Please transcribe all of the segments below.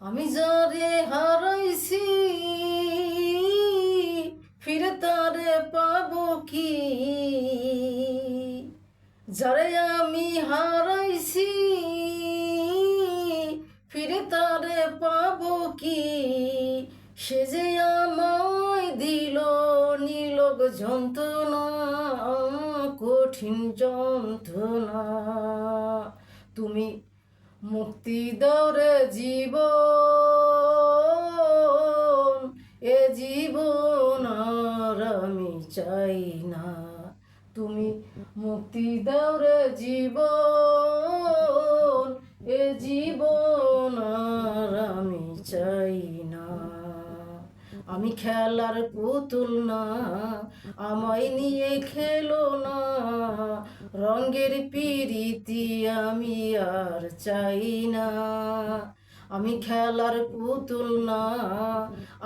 আমি যারে হারাইছি ফিরে তারে পাবো কি? যারে আমি হারাইছি ফিরে তারে পাবো কি? সে যে আমায় দিল নিলগ যন্ত্রণা, কঠিন যন্ত্রণা। তুমি মুক্তি দাও রে জীবন, এ জীবন আর আমি চাই না। তুমি মুক্তি দাও রে জীবন, এ জীবন আর আমি চাই না। আমি খেলার পুতুল না, আমায় নিয়ে খেলো না। রঙের পিরিতি আমি আর চাই না। আমি খেলার পুতুল না,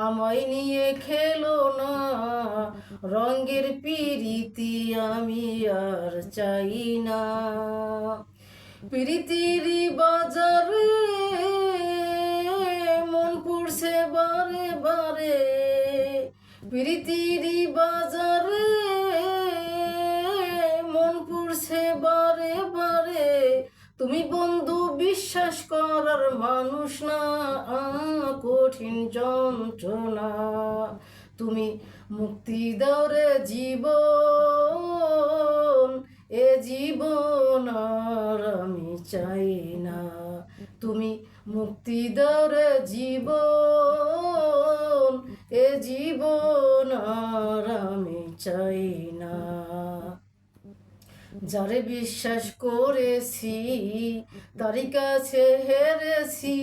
আমায় নিয়ে খেলো না। রঙের পিরিতি আমি আর চাই না। পিরিতির বাজারে মন পড়ছে বারে বারে, পিরিতির বাজারে মন পড়ছে বারে বারে। তুমি বন্ধু বিশ্বাস করার মানুষ না, কঠিন যন্ত্রণা। তুমি মুক্তি দাও রে জীবন, এ জীবন আর আমি চাই না। তুমি মুক্তি দাও রে জীবন, এ জীবন আর আমি চাই না। যারে বিশ্বাস করেছি তারই কাছে হেরেছি,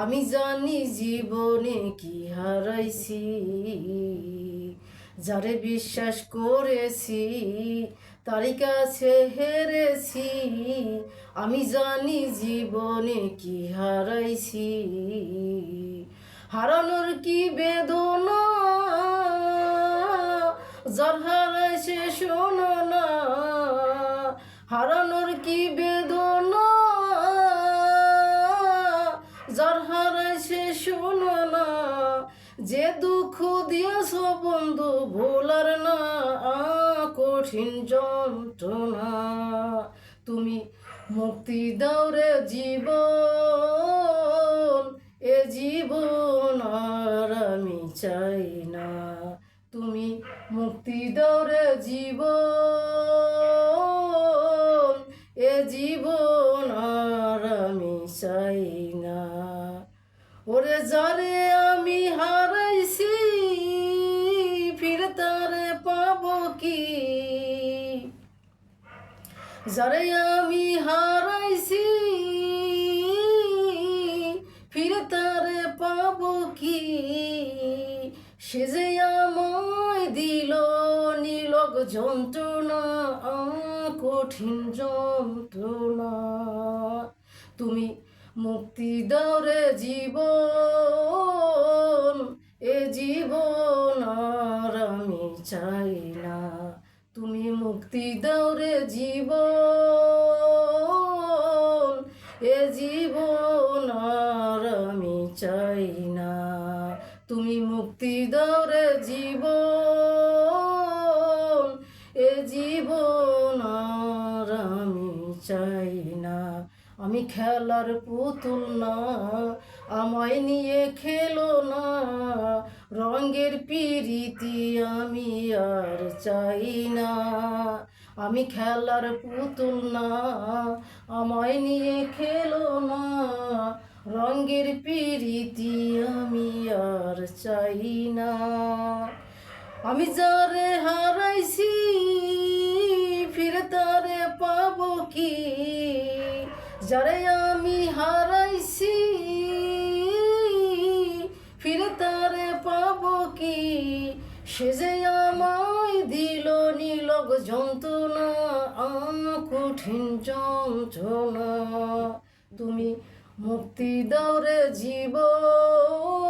আমি জানি জীবনে কি হারাইছি। যারে বিশ্বাস করেছি তারই কাছে হেরেছি, আমি জানি জীবনে কি হারাইছি। হারানোর কি বেদনা, যার হারাইছে শোনো না। হারানোর কি বেদনা, যার হারাইছে শোনো না। যে দুঃখ দিয়েছ বন্ধু ভোলার না, কঠিন যন্ত্রণা। তুমি মুক্তি দাও রে জীবন, এ জীবন আর আমি চাই না। তুমি মুক্তি দাও রে জীবন, এ জীবন আর আমি চাই না। ওরে যারে আমি হারাইছি ফিরে তারে পাবো কি? যারে আমি হারাইছি ফিরে তারে পাবো কি? সে যে আমায় দিল নিলগ যন্ত্রণা, কঠিন যন্ত্রণা। তুমি মুক্তি দাও রে জীবন, এ জীবন আর আমি চাই না। তুমি মুক্তি দাও রে জীবন, এ জীবন আর আমি চাই না। তুমি মুক্তি দাও রে জীবন, এ জীবন আর আমি চাই না। আমি খেলার পুতুল না, আমায় নিয়ে খেলো না। রঙের পিরিতি আমি আর চাই না। আমি খেলার পুতুল না, আমায় নিয়ে খেলো না। রঙের পিরিতি আমি আর চাই না। আমি যারে হারাইছি ফিরে তারে পাবো কি? যারে আমি হারাইছি ফিরে তারে পাবো কি? সে যে আমায় দিল নিলগ যন্ত্রণা, কঠিন যন্ত্রণা। তুমি মুক্তি দাও রে জীবন,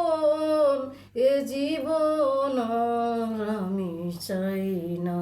এ জীবন আর আমি চাই না।